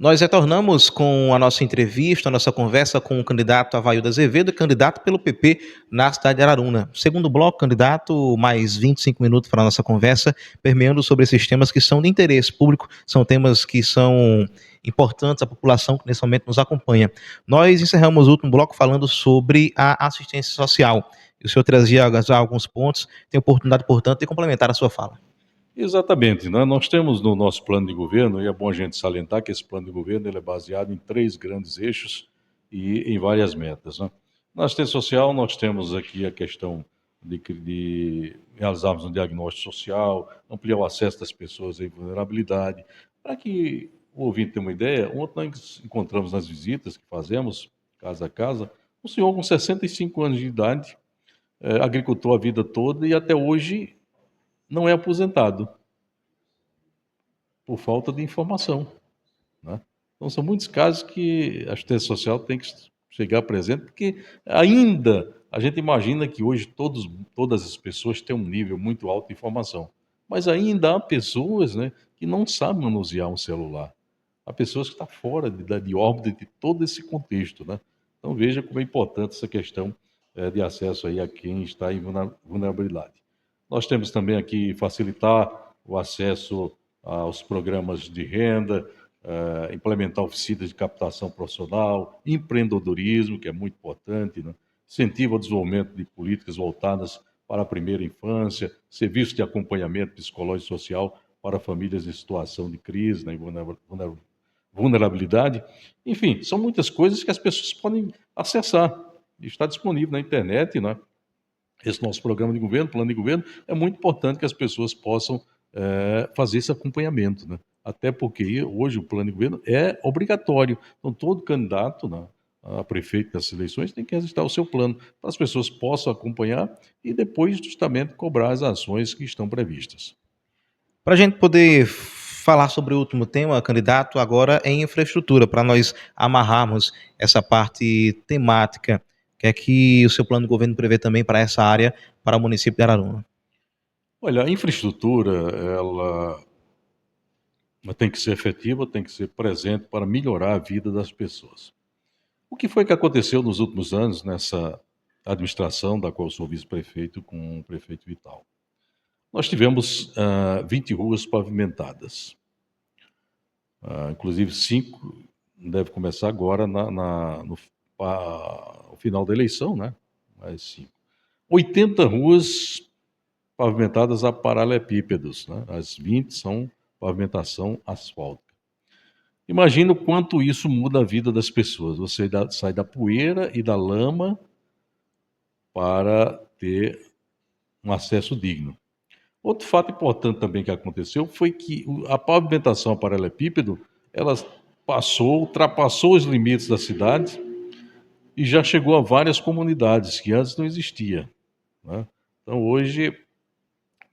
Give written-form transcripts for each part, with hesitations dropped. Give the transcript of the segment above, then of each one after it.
Nós retornamos com a nossa entrevista, a nossa conversa com o candidato Availdo Azevedo, candidato pelo PP na cidade de Araruna. Segundo bloco, candidato, mais 25 minutos para a nossa conversa, permeando sobre esses temas que são de interesse público, são temas que são importantes à população que nesse momento nos acompanha. Nós encerramos o último bloco falando sobre a assistência social. E o senhor trazia já alguns pontos, tem oportunidade, portanto, de complementar a sua fala. Exatamente, né? Nós temos no nosso plano de governo, e é bom a gente salientar que esse plano de governo ele é baseado em 3 grandes eixos e em várias metas, né? Na assistência social, nós temos aqui a questão de realizarmos um diagnóstico social, ampliar o acesso das pessoas em vulnerabilidade. Para que o ouvinte tenha uma ideia, ontem nós encontramos nas visitas que fazemos, casa a casa, um senhor com 65 anos de idade, agricultor a vida toda e até hoje não é aposentado por falta de informação, né? Então, são muitos casos que a assistência social tem que chegar presente, porque ainda a gente imagina que hoje todas as pessoas têm um nível muito alto de informação, mas ainda há pessoas, né, que não sabem manusear um celular. Há pessoas que estão fora de órbita de todo esse contexto, né? Então, veja como é importante essa questão de acesso aí a quem está em vulnerabilidade. Nós temos também aqui facilitar o acesso aos programas de renda, implementar oficinas de captação profissional, empreendedorismo, que é muito importante, né? Incentivo ao desenvolvimento de políticas voltadas para a primeira infância, serviço de acompanhamento psicológico e social para famílias em situação de crise, né, vulnerabilidade. Enfim, são muitas coisas que as pessoas podem acessar. Está disponível na internet, né? Esse nosso programa de governo, plano de governo, é muito importante que as pessoas possam fazer esse acompanhamento, né? Até porque hoje o plano de governo é obrigatório. Então, todo candidato, né, a prefeito das eleições tem que registrar o seu plano, para as pessoas possam acompanhar e depois, justamente, cobrar as ações que estão previstas. Para a gente poder falar sobre o último tema, candidato, agora em infraestrutura, para nós amarrarmos essa parte temática, que é que o seu plano de governo prevê também para essa área, para o município de Araruna. Olha, a infraestrutura, ela tem que ser efetiva, tem que ser presente para melhorar a vida das pessoas. O que foi que aconteceu nos últimos anos nessa administração da qual eu sou vice-prefeito com o prefeito Vital? Nós tivemos 20 ruas pavimentadas, inclusive 5 deve começar agora no final da eleição, né? Mais 5. 80 ruas pavimentadas a paralelepípedos, né? As 20 são pavimentação asfáltica. Imagina o quanto isso muda a vida das pessoas. Você sai da poeira e da lama para ter um acesso digno. Outro fato importante também que aconteceu foi que a pavimentação paralelepípedo, ela ultrapassou os limites da cidade e já chegou a várias comunidades que antes não existia, né? Então hoje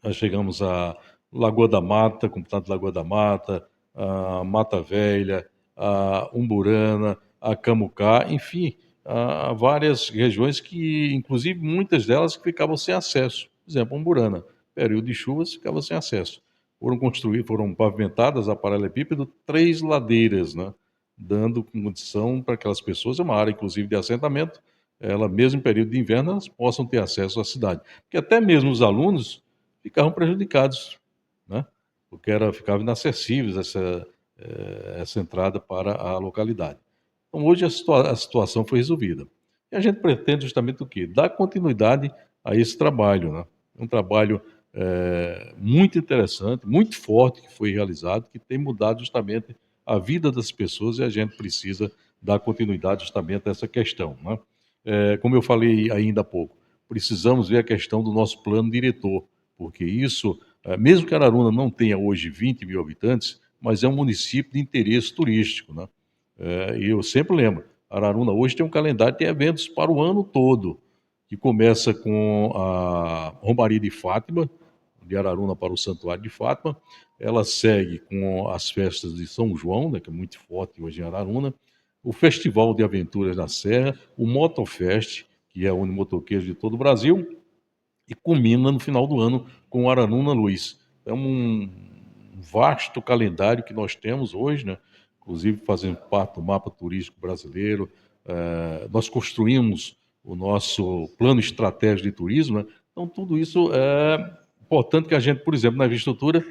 nós chegamos a Lagoa da Mata, Comunidade de Lagoa da Mata, a Mata Velha, a Umburana, a Camucá, enfim, há várias regiões que, inclusive, muitas delas ficavam sem acesso. Por exemplo, Umburana, período de chuvas, ficava sem acesso. Foram pavimentadas a paralelepípedo 3 ladeiras, né? Dando condição para aquelas pessoas, é uma área, inclusive, de assentamento, ela mesmo em período de inverno, elas possam ter acesso à cidade. Porque até mesmo os alunos ficavam prejudicados, né? Porque ficava inacessível essa entrada para a localidade. Então, hoje a situação foi resolvida. E a gente pretende justamente o quê? Dar continuidade a esse trabalho, né? Um trabalho muito interessante, muito forte que foi realizado, que tem mudado justamente a vida das pessoas e a gente precisa dar continuidade justamente a essa questão, né? Como eu falei ainda há pouco, precisamos ver a questão do nosso plano diretor, porque isso, mesmo que Araruna não tenha hoje 20 mil habitantes, mas é um município de interesse turístico, né? E eu sempre lembro, Araruna hoje tem um calendário de eventos para o ano todo, que começa com a Romaria de Fátima, de Araruna para o Santuário de Fátima, ela segue com as festas de São João, né, que é muito forte hoje em Araruna, o Festival de Aventuras na Serra, o Motofest, que é o motoqueiro de todo o Brasil, e culmina no final do ano com o Araruna Luz. É um vasto calendário que nós temos hoje, né, inclusive fazendo parte do mapa turístico brasileiro. Nós construímos o nosso plano estratégico de turismo, né? Então, tudo isso é importante que a gente, por exemplo, na infraestrutura,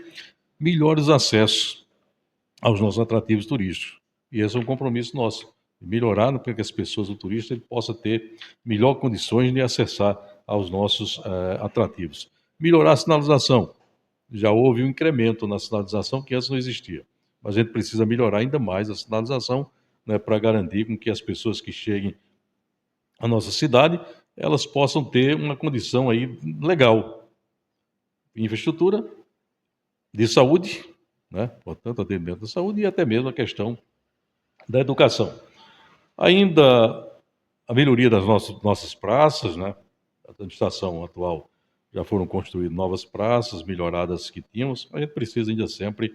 melhore os acessos aos nossos atrativos turísticos. E esse é um compromisso nosso, melhorar para que as pessoas, o turista, ele possa ter melhor condições de acessar aos nossos atrativos. Melhorar a sinalização. Já houve um incremento na sinalização que antes não existia. Mas a gente precisa melhorar ainda mais a sinalização, né, para garantir com que as pessoas que cheguem à nossa cidade, elas possam ter uma condição aí legal. Infraestrutura, de saúde, né, portanto, atendimento da saúde e até mesmo a questão da educação. Ainda a melhoria das nossas praças, né? A administração atual já foram construídas novas praças, melhoradas que tínhamos, a gente precisa ainda sempre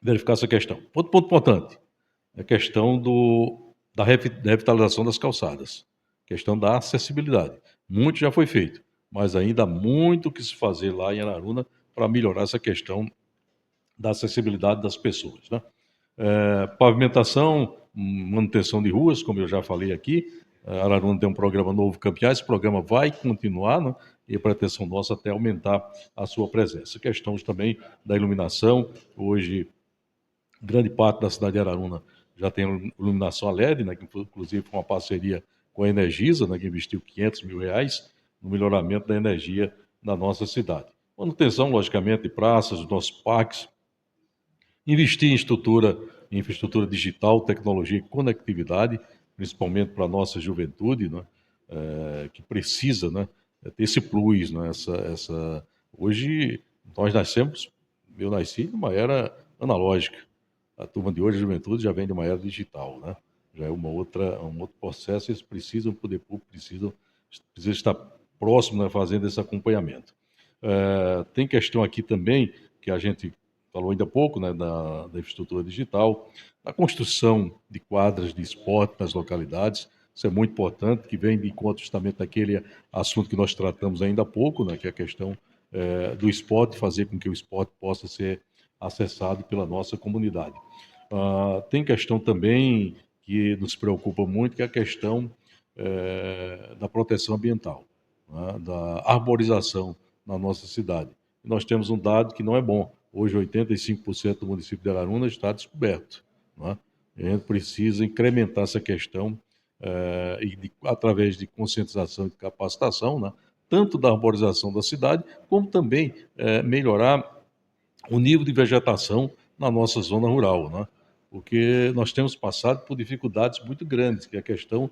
verificar essa questão. Outro ponto importante é a questão da revitalização das calçadas, questão da acessibilidade. Muito já foi feito, mas ainda há muito o que se fazer lá em Araruna para melhorar essa questão da acessibilidade das pessoas, né? Pavimentação, manutenção de ruas, como eu já falei aqui. Araruna tem um programa novo campear, esse programa vai continuar, né? E a pretensão nossa até aumentar a sua presença. Questões também da iluminação. Hoje, grande parte da cidade de Araruna já tem iluminação a LED, né? Que inclusive foi uma parceria com a Energisa, né? Que investiu R$ 500 mil no melhoramento da energia na nossa cidade. Manutenção, logicamente, de praças, dos nossos parques, investir em infraestrutura digital, tecnologia e conectividade, principalmente para a nossa juventude, né? Que precisa, né, ter esse plus. Né? Hoje, eu nasci numa era analógica. A turma de hoje, a juventude, já vem de uma era digital. Né? Já é um outro processo, eles precisam, o poder público precisa estar próximo, né, fazendo esse acompanhamento. Tem questão aqui também, que a gente falou ainda há pouco, né, da infraestrutura digital, da construção de quadras de esporte nas localidades. Isso é muito importante, que vem de encontro justamente daquele assunto que nós tratamos ainda há pouco, né, que é a questão do esporte, fazer com que o esporte possa ser acessado pela nossa comunidade. Tem questão também que nos preocupa muito, que é a questão da proteção ambiental, né, da arborização na nossa cidade. E nós temos um dado que não é bom. Hoje, 85% do município de Araruna está descoberto. Né? E a gente precisa incrementar essa questão através de conscientização e de capacitação, né? Tanto da arborização da cidade, como também melhorar o nível de vegetação na nossa zona rural, né? Porque nós temos passado por dificuldades muito grandes, que é a questão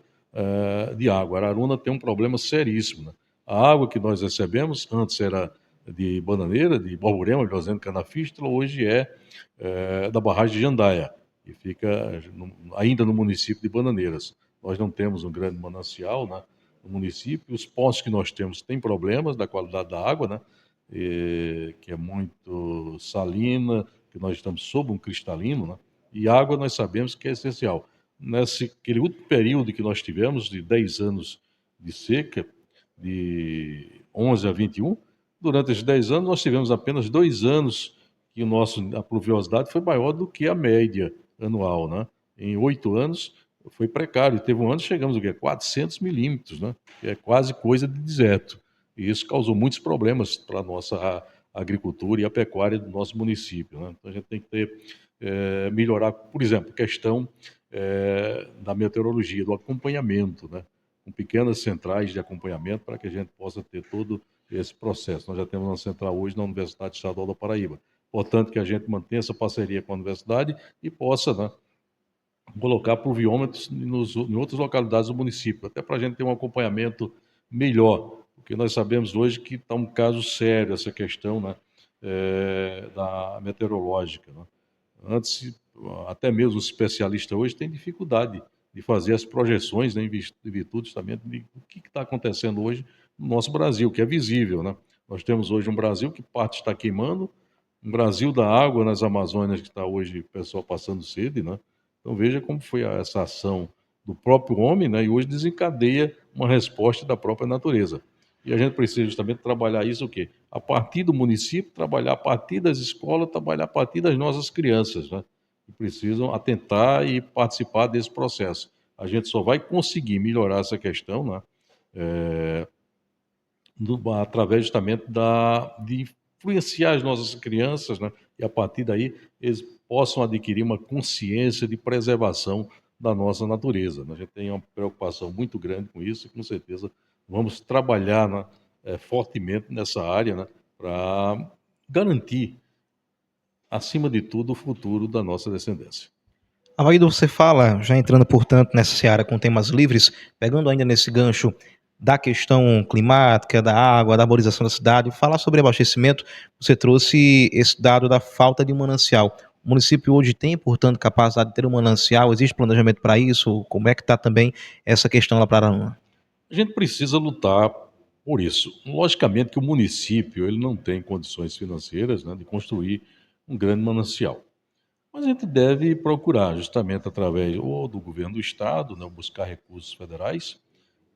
de água. Araruna tem um problema seríssimo, né? A água que nós recebemos, antes era de Bananeira, de Borborema, de Fazenda Canafístula, hoje da barragem de Jandaia, e fica ainda no município de Bananeiras. Nós não temos um grande manancial, né, no município. Os poços que nós temos têm problemas da qualidade da água, né, que é muito salina, que nós estamos sob um cristalino, né, e água nós sabemos que é essencial. Aquele último período que nós tivemos, de 10 anos de seca, de 11 a 21, durante esses 10 anos nós tivemos apenas 2 anos que a pluviosidade foi maior do que a média anual, né? Em 8 anos foi precário. Teve um ano que chegamos a 400 milímetros, né? Que é quase coisa de deserto. E isso causou muitos problemas para a nossa agricultura e a pecuária do nosso município, né? Então a gente tem que melhorar, por exemplo, questão da meteorologia, do acompanhamento, né? Com pequenas centrais de acompanhamento para que a gente possa ter todo esse processo. Nós já temos uma central hoje na Universidade Estadual da Paraíba. Portanto, que a gente mantenha essa parceria com a universidade e possa, né, colocar pluviômetros em outras localidades do município, até para a gente ter um acompanhamento melhor, porque nós sabemos hoje que está um caso sério essa questão, né, da meteorológica. Né? Antes, até mesmo os especialistas hoje têm dificuldade de fazer as projeções, né, em virtude justamente de o que está acontecendo hoje no nosso Brasil, que é visível. Né? Nós temos hoje um Brasil que parte está queimando, um Brasil da água nas Amazônias que está hoje o pessoal passando sede, né? Então veja como foi essa ação do próprio homem, né? E hoje desencadeia uma resposta da própria natureza. E a gente precisa justamente trabalhar isso o quê? A partir do município, trabalhar a partir das escolas, trabalhar a partir das nossas crianças, né? que precisam atentar e participar desse processo. A gente só vai conseguir melhorar essa questão, né, através justamente de influenciar as nossas crianças, né, e a partir daí eles possam adquirir uma consciência de preservação da nossa natureza, né? A gente tem uma preocupação muito grande com isso e com certeza vamos trabalhar, né, fortemente nessa área, né, para garantir, acima de tudo, o futuro da nossa descendência. Avaído, você fala, já entrando, portanto, nessa seara com temas livres, pegando ainda nesse gancho da questão climática, da água, da arborização da cidade, falar sobre abastecimento, você trouxe esse dado da falta de um manancial. O município hoje tem, portanto, capacidade de ter um manancial? Existe planejamento para isso? Como é que está também essa questão lá para Araruna? A gente precisa lutar por isso. Logicamente que o município ele não tem condições financeiras, né, de construir um grande manancial. Mas a gente deve procurar, justamente através ou do governo do estado, né, buscar recursos federais,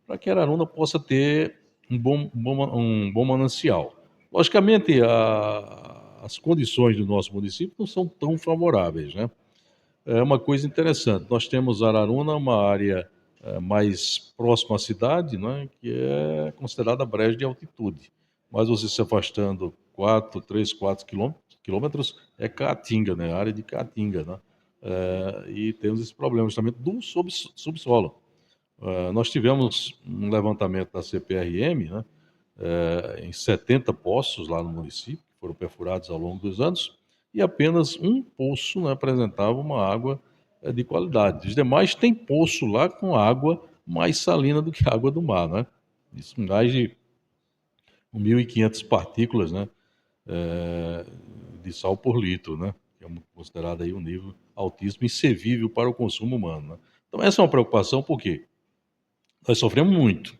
para que Araruna possa ter um bom manancial. Logicamente, as condições do nosso município não são tão favoráveis, né? É uma coisa interessante. Nós temos Araruna, uma área mais próxima à cidade, né, que é considerada brejo de altitude. Mas você se afastando 4 quilômetros, é Caatinga, né, área de Caatinga, né? E temos esse problema justamente do subsolo. Nós tivemos um levantamento da CPRM, né, em 70 poços lá no município, que foram perfurados ao longo dos anos, e apenas um poço, né, apresentava uma água de qualidade. Os demais têm poço lá com água mais salina do que a água do mar, né? Isso mais de 1.500 partículas, né, eh, de sal por litro, né? Que é considerado aí um nível altíssimo, inservível para o consumo humano, né? Então essa é uma preocupação, por quê? Nós sofremos muito.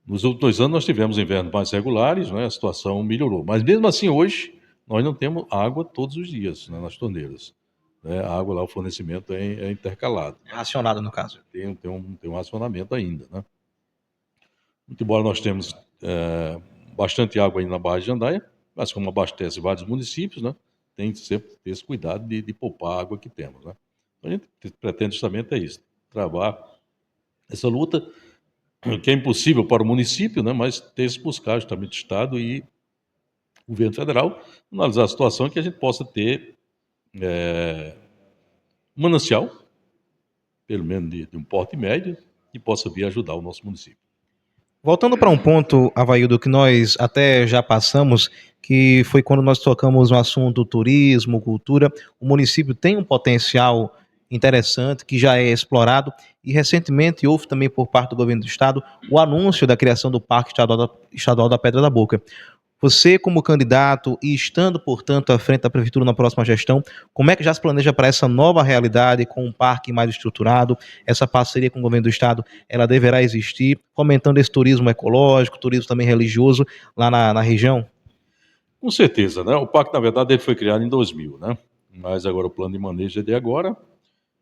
Nos últimos 2 anos nós tivemos invernos mais regulares, né, a situação melhorou. Mas mesmo assim hoje nós não temos água todos os dias, né, nas torneiras. Né, a água lá, o fornecimento é intercalado. Racionado, no caso. Tem um racionamento ainda, né? Muito embora nós temos bastante água aí na Barra de Jandaia, mas como abastece vários municípios, né, tem que sempre ter esse cuidado de poupar a água que temos, né? Então, a gente pretende justamente é isso, travar essa luta que é impossível para o município, né, mas tem que buscar justamente o Estado e o governo federal, analisar a situação que a gente possa ter um manancial, pelo menos de um porte médio, que possa vir ajudar o nosso município. Voltando para um ponto, Availdo, que nós até já passamos, que foi quando nós tocamos no assunto turismo, cultura. O município tem um potencial interessante que já é explorado e recentemente houve também por parte do governo do estado o anúncio da criação do Parque Estadual da Pedra da Boca. Você, como candidato e estando, portanto, à frente da prefeitura na próxima gestão, como é que já se planeja para essa nova realidade com um parque mais estruturado? Essa parceria com o governo do estado, ela deverá existir, fomentando esse turismo ecológico, turismo também religioso lá na região? Com certeza, né? O parque, na verdade, ele foi criado em 2000, né? Mas agora o plano de manejo é de agora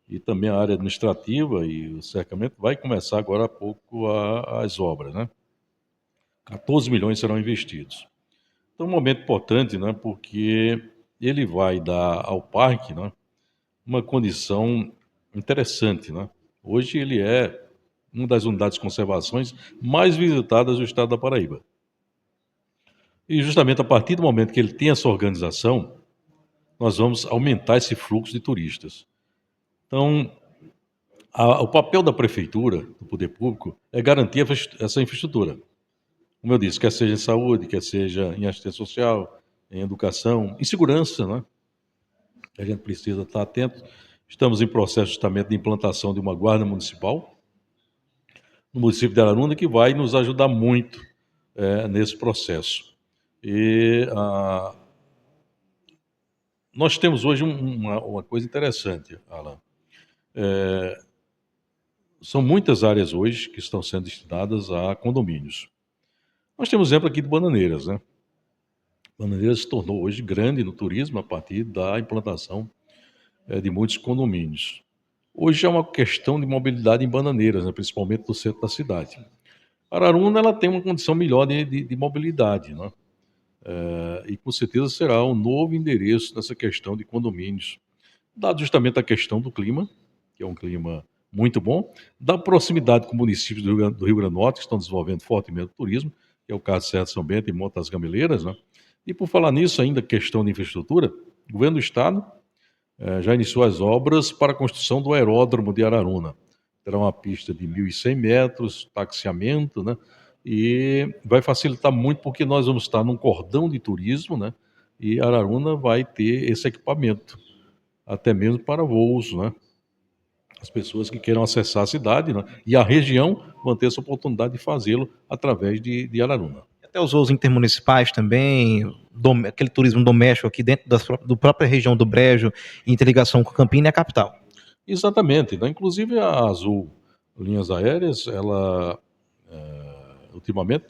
e também a área administrativa e o cercamento vai começar agora há pouco as obras, né? 14 milhões serão investidos. Então, é um momento importante, né? Porque ele vai dar ao parque, né, uma condição interessante, né? Hoje ele é uma das unidades de conservações mais visitadas do estado da Paraíba. E justamente a partir do momento que ele tem essa organização, nós vamos aumentar esse fluxo de turistas. Então, o papel da prefeitura, do poder público, é garantir essa infraestrutura. Como eu disse, quer seja em saúde, quer seja em assistência social, em educação, em segurança, né? A gente precisa estar atento. Estamos em processo justamente de implantação de uma guarda municipal no município de Araruna, que vai nos ajudar muito nesse processo. E nós temos hoje uma coisa interessante, Alan. São muitas áreas hoje que estão sendo destinadas a condomínios. Nós temos exemplo aqui de Bananeiras, né? Bananeiras se tornou hoje grande no turismo a partir da implantação de muitos condomínios. Hoje é uma questão de mobilidade em Bananeiras, né? Principalmente no centro da cidade. Araruna ela tem uma condição melhor de mobilidade, né? E com certeza será um novo endereço nessa questão de condomínios. dado justamente a questão do clima, que é um clima muito bom, da proximidade com municípios do Rio Grande do Norte, que estão desenvolvendo fortemente o turismo, que é o caso de Serra de São Bento e Monte das Gameleiras, né? E por falar nisso ainda, questão de infraestrutura, o governo do estado já iniciou as obras para a construção do aeródromo de Araruna. Terá uma pista de 1.100 metros, taxiamento, né? E vai facilitar muito porque nós vamos estar num cordão de turismo, né? E Araruna vai ter esse equipamento, até mesmo para voos, né? As pessoas que queiram acessar a cidade, né? E a região vão ter essa oportunidade de fazê-lo através de Araruna. Até os voos intermunicipais também, aquele turismo doméstico aqui dentro do própria região do Brejo, interligação com Campina e a capital. Exatamente, né? Inclusive a Azul Linhas Aéreas, ela ultimamente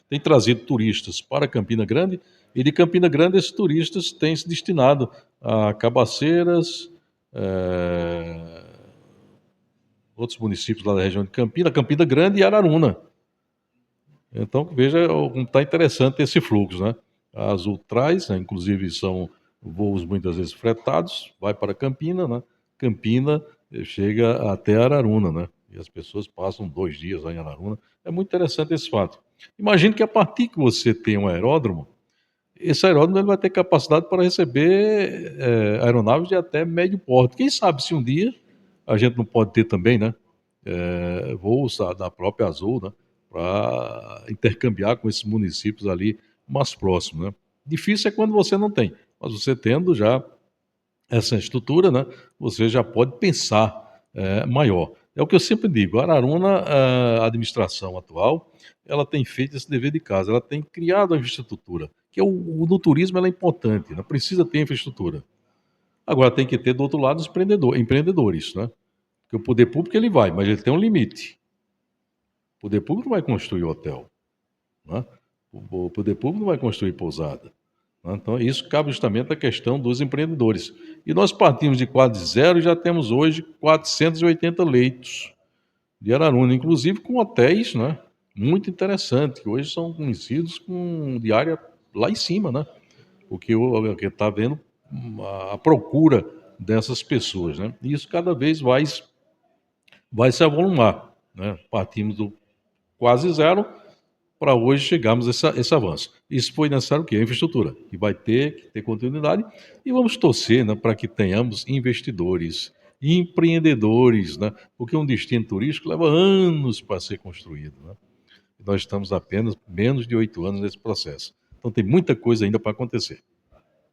tem trazido turistas para Campina Grande, e de Campina Grande esses turistas têm se destinado a Cabaceiras, eh, outros municípios lá da região de Campina, Campina Grande e Araruna. Então veja como está interessante esse fluxo, né? A Azul traz, né, inclusive são voos muitas vezes fretados, vai para Campina, né? Campina chega até Araruna, né? E as pessoas passam 2 dias lá em Araruna. É muito interessante esse fato. Imagine que a partir que você tem um aeródromo, esse aeródromo ele vai ter capacidade para receber aeronaves de até médio porte. Quem sabe se um dia a gente não pode ter também, né? Voos da própria Azul, né? Para intercambiar com esses municípios ali mais próximos, né? Difícil é quando você não tem, mas você tendo já essa estrutura, né? Você já pode pensar maior. É o que eu sempre digo, a Araruna, a administração atual, ela tem feito esse dever de casa, ela tem criado a infraestrutura, que no turismo ela é importante, né? Precisa ter infraestrutura. Agora tem que ter do outro lado os empreendedores, né? Porque o poder público ele vai, mas ele tem um limite. O poder público não vai construir hotel, né? O poder público não vai construir pousada, né? Então, isso cabe justamente à questão dos empreendedores. E nós partimos de quase zero e já temos hoje 480 leitos de Araruna, inclusive com hotéis, né? Muito interessante, que hoje são conhecidos com diária lá em cima, né? Porque está vendo a procura dessas pessoas, né? E isso cada vez vai se avolumar, né? Partimos do quase zero para hoje chegarmos a esse avanço. Isso foi necessário o quê? A infraestrutura, que vai ter que ter continuidade, e vamos torcer, né, para que tenhamos investidores, empreendedores, né, porque um destino turístico leva anos para ser construído, né? E nós estamos apenas menos de 8 anos nesse processo. Então tem muita coisa ainda para acontecer.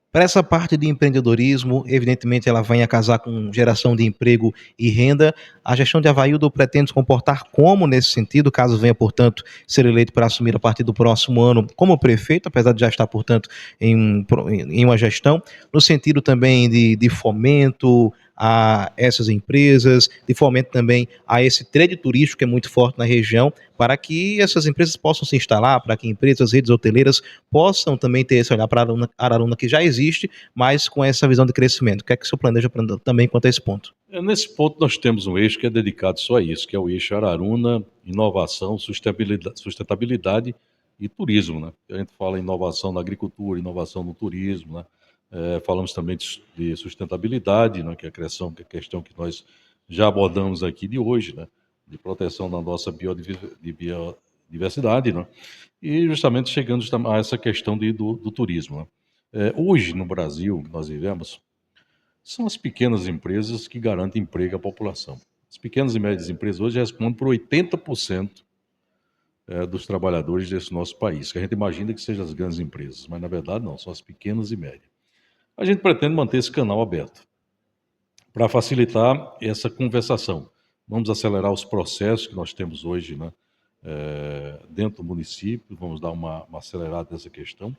Para essa parte de empreendedorismo, evidentemente ela vem a casar com geração de emprego e renda. A gestão de Avaíldo pretende se comportar como nesse sentido, caso venha, portanto, ser eleito para assumir a partir do próximo ano como prefeito, apesar de já estar, portanto, em uma gestão, no sentido também de fomento a essas empresas, de fomento também a esse trade turístico que é muito forte na região, para que essas empresas possam se instalar, para que empresas, redes hoteleiras possam também ter esse olhar para a Araruna que já existe, mas com essa visão de crescimento. O que é que o senhor planeja também quanto a esse ponto? Nesse ponto, nós temos um eixo que é dedicado só a isso, que é o eixo Araruna, inovação, sustentabilidade e turismo, né? A gente fala em inovação na agricultura, inovação no turismo, né? Falamos também de sustentabilidade, né? Que é a questão que nós já abordamos aqui de hoje, né? De proteção da nossa biodiversidade, né? E justamente chegando a essa questão do turismo, né? Hoje, no Brasil, que nós vivemos, são as pequenas empresas que garantem emprego à população. As pequenas e médias empresas hoje respondem por 80% dos trabalhadores desse nosso país, que a gente imagina que sejam as grandes empresas, mas na verdade não, são as pequenas e médias. A gente pretende manter esse canal aberto para facilitar essa conversação. Vamos acelerar os processos que nós temos hoje, né, dentro do município, vamos dar uma acelerada nessa questão.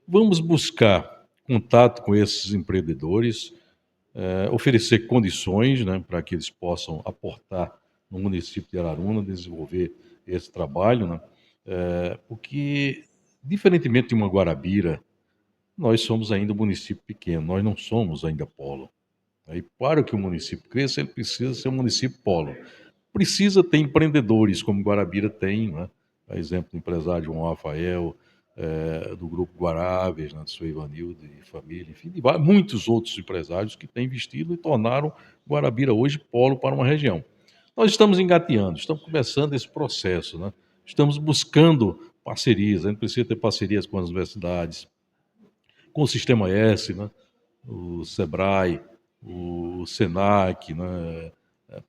Vamos buscar contato com esses empreendedores, oferecer condições, né, para que eles possam aportar no município de Araruna, desenvolver esse trabalho, né, porque, diferentemente de uma Guarabira, nós somos ainda um município pequeno, nós não somos ainda polo. E para que o município cresça, ele precisa ser um município polo. Precisa ter empreendedores, como Guarabira tem, né? A exemplo do empresário João Rafael, do Grupo Guaráveis, né, do seu Ivanildo e família, enfim, de muitos outros empresários que têm investido e tornaram Guarabira hoje polo para uma região. Nós estamos engateando, estamos começando esse processo, né? Estamos buscando parcerias, a gente precisa ter parcerias com as universidades, com o Sistema S, né? O SEBRAE, o SENAC, né?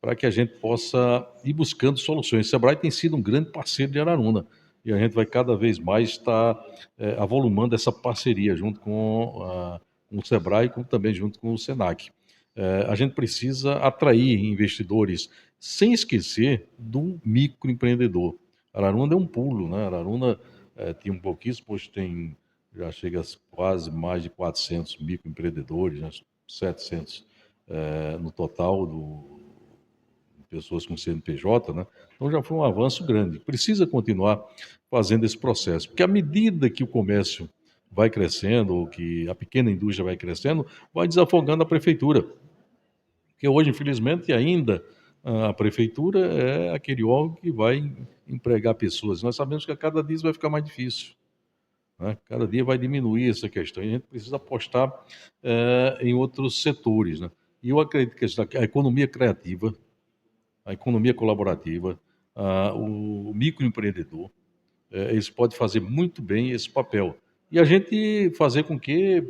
Para que a gente possa ir buscando soluções. O SEBRAE tem sido um grande parceiro de Araruna e a gente vai cada vez mais estar avolumando essa parceria junto com o SEBRAE, como também junto com o SENAC. A gente precisa atrair investidores, sem esquecer do microempreendedor. Araruna deu um pulo, né? Araruna tinha um pouquíssimo, hoje já chega a quase mais de 400 microempreendedores, né? 700 no total de pessoas com CNPJ, né? Então já foi um avanço grande. Precisa continuar fazendo esse processo, porque à medida que o comércio vai crescendo, ou que a pequena indústria vai crescendo, vai desafogando a prefeitura. Porque hoje, infelizmente, ainda a prefeitura é aquele órgão que vai empregar pessoas. Nós sabemos que a cada dia isso vai ficar mais difícil, né? Cada dia vai diminuir essa questão e a gente precisa apostar em outros setores, né? E eu acredito que a economia criativa, a economia colaborativa, o microempreendedor, eles podem fazer muito bem esse papel. E a gente fazer com que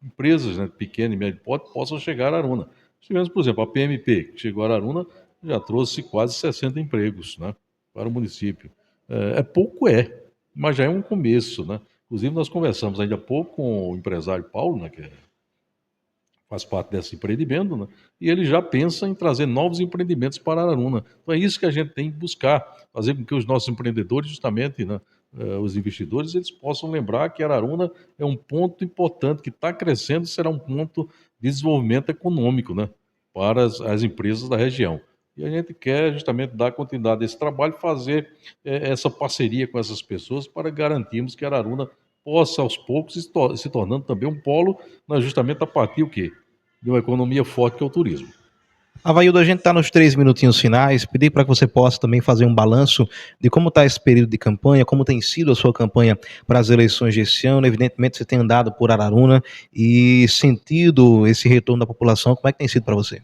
empresas, né, pequenas e médias porte possam chegar a Araruna. Tivemos, por exemplo, a PMP, que chegou a Araruna, já trouxe quase 60 empregos, né, para o município. Pouco, mas já é um começo, né? Inclusive, nós conversamos ainda há pouco com o empresário Paulo, né, que faz parte desse empreendimento, né, e ele já pensa em trazer novos empreendimentos para Araruna. Então é isso que a gente tem que buscar, fazer com que os nossos empreendedores, justamente, né, os investidores, eles possam lembrar que Araruna é um ponto importante, que está crescendo e será um ponto de desenvolvimento econômico, né, para as empresas da região. E a gente quer justamente dar continuidade a esse trabalho, fazer essa parceria com essas pessoas para garantirmos que Araruna possa, aos poucos, se tornando também um polo, mas justamente a partir o quê? De uma economia forte que é o turismo. Availdo, a gente está nos 3 minutinhos finais. Pedir para que você possa também fazer um balanço de como está esse período de campanha, como tem sido a sua campanha para as eleições desse ano. Evidentemente, você tem andado por Araruna e sentido esse retorno da população. Como é que tem sido para você?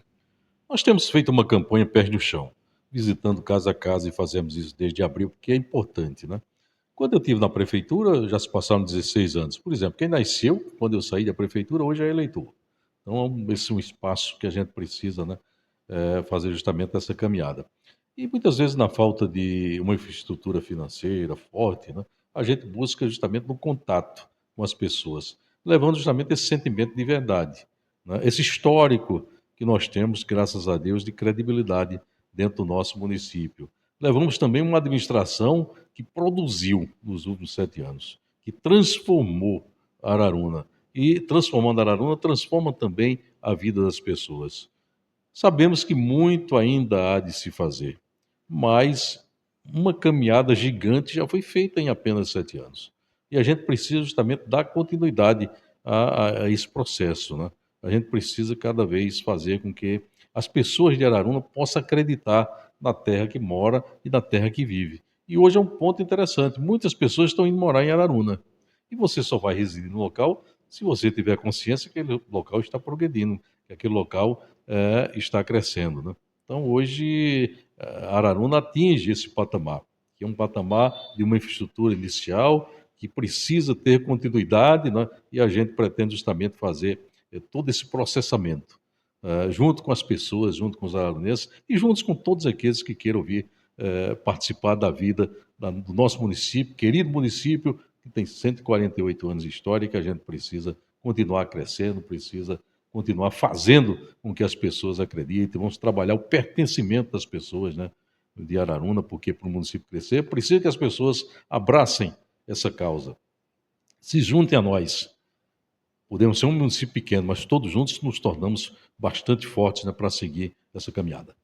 Nós temos feito uma campanha pés no chão, visitando casa a casa e fazemos isso desde abril, porque é importante, né? Quando eu estive na prefeitura, já se passaram 16 anos. Por exemplo, quem nasceu quando eu saí da prefeitura, hoje é eleitor. Então, esse é um espaço que a gente precisa, né, fazer justamente essa caminhada. E muitas vezes, na falta de uma infraestrutura financeira forte, né, a gente busca justamente no contato com as pessoas, levando justamente esse sentimento de verdade, né, esse histórico que nós temos, graças a Deus, de credibilidade dentro do nosso município. Levamos também uma administração que produziu nos últimos 7 anos, que transformou Araruna. E transformando Araruna, transforma também a vida das pessoas. Sabemos que muito ainda há de se fazer, mas uma caminhada gigante já foi feita em apenas 7 anos. E a gente precisa justamente dar continuidade a esse processo, né? A gente precisa cada vez fazer com que as pessoas de Araruna possam acreditar na terra que mora e na terra que vive. E hoje é um ponto interessante. Muitas pessoas estão indo morar em Araruna. E você só vai residir no local se você tiver consciência que aquele local está progredindo, que aquele local está crescendo, né? Então, hoje, Araruna atinge esse patamar, que é um patamar de uma infraestrutura inicial que precisa ter continuidade, né? E a gente pretende justamente fazer todo esse processamento, junto com as pessoas, junto com os ararunenses e juntos com todos aqueles que queiram vir participar da vida do nosso município, querido município, que tem 148 anos de história e que a gente precisa continuar crescendo, precisa continuar fazendo com que as pessoas acreditem. Vamos trabalhar o pertencimento das pessoas, né, de Araruna, porque para o município crescer, precisa que as pessoas abracem essa causa, se juntem a nós. Podemos ser um município pequeno, mas todos juntos nos tornamos bastante fortes, né, para seguir essa caminhada.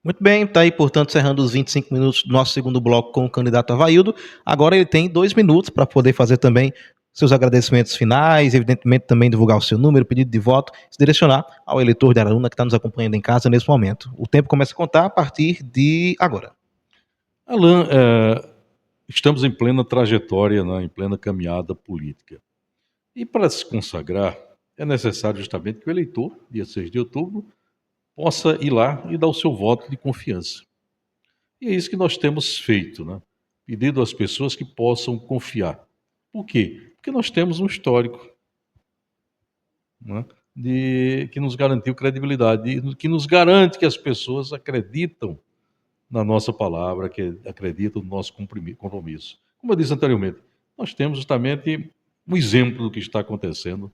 Muito bem, está aí, portanto, encerrando os 25 minutos do nosso segundo bloco com o candidato Availdo. Agora ele tem 2 minutos para poder fazer também seus agradecimentos finais, evidentemente também divulgar o seu número, pedido de voto, se direcionar ao eleitor de Araruna que está nos acompanhando em casa nesse momento. O tempo começa a contar a partir de agora. Alain, estamos em plena trajetória, né, em plena caminhada política. E para se consagrar, é necessário justamente que o eleitor, dia 6 de outubro, possa ir lá e dar o seu voto de confiança. E é isso que nós temos feito, né? Pedindo às pessoas que possam confiar. Por quê? Porque nós temos um histórico, né, que nos garantiu credibilidade, que nos garante que as pessoas acreditam na nossa palavra, que acreditam no nosso compromisso. Como eu disse anteriormente, nós temos justamente um exemplo do que está acontecendo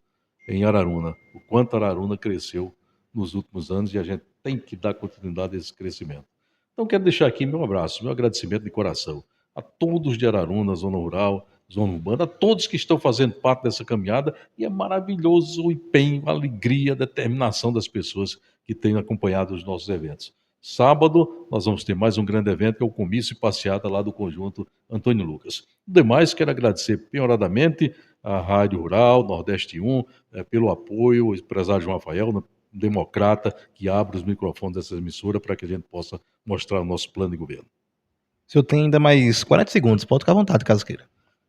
em Araruna, o quanto Araruna cresceu nos últimos anos e a gente tem que dar continuidade a esse crescimento. Então, quero deixar aqui meu abraço, meu agradecimento de coração a todos de Araruna, zona rural, zona urbana, a todos que estão fazendo parte dessa caminhada, e é maravilhoso o empenho, a alegria, a determinação das pessoas que têm acompanhado os nossos eventos. Sábado, nós vamos ter mais um grande evento, que é o comício e passeata lá do Conjunto Antônio Lucas. Demais, quero agradecer penhoradamente à Rádio Rural, Nordeste 1, pelo apoio, o empresário João Rafael, um democrata, que abre os microfones dessa emissora para que a gente possa mostrar o nosso plano de governo. O senhor tem ainda mais 40 segundos, pode ficar à vontade, caso queira.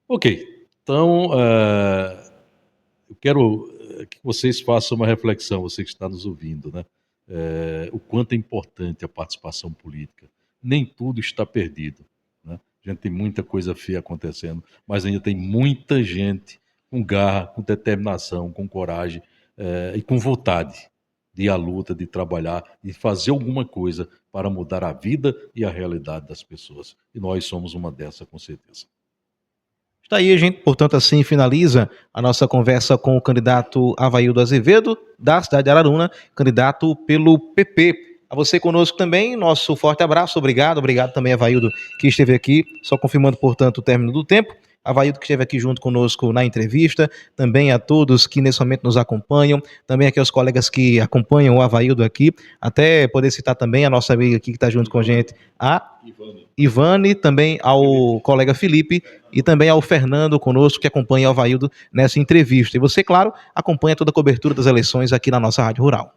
Ok, então eu quero que vocês façam uma reflexão, você que está nos ouvindo, né? O quanto é importante a participação política. Nem tudo está perdido, né? A gente tem muita coisa feia acontecendo, mas ainda tem muita gente com garra, com determinação, com coragem e com vontade de ir à luta, de trabalhar, de fazer alguma coisa para mudar a vida e a realidade das pessoas. E nós somos uma dessas, com certeza. Está aí, gente. Portanto, assim finaliza a nossa conversa com o candidato Availdo Azevedo, da cidade de Araruna, candidato pelo PP. A você conosco também, nosso forte abraço, obrigado também, Availdo, que esteve aqui, só confirmando, portanto, o término do tempo. Availdo que esteve aqui junto conosco na entrevista, também a todos que nesse momento nos acompanham, também aqui aos colegas que acompanham o Availdo aqui, até poder citar também a nossa amiga aqui que está junto com a gente, a Ivane, também ao colega Felipe e também ao Fernando conosco, que acompanha o Availdo nessa entrevista. E você, claro, acompanha toda a cobertura das eleições aqui na nossa Rádio Rural.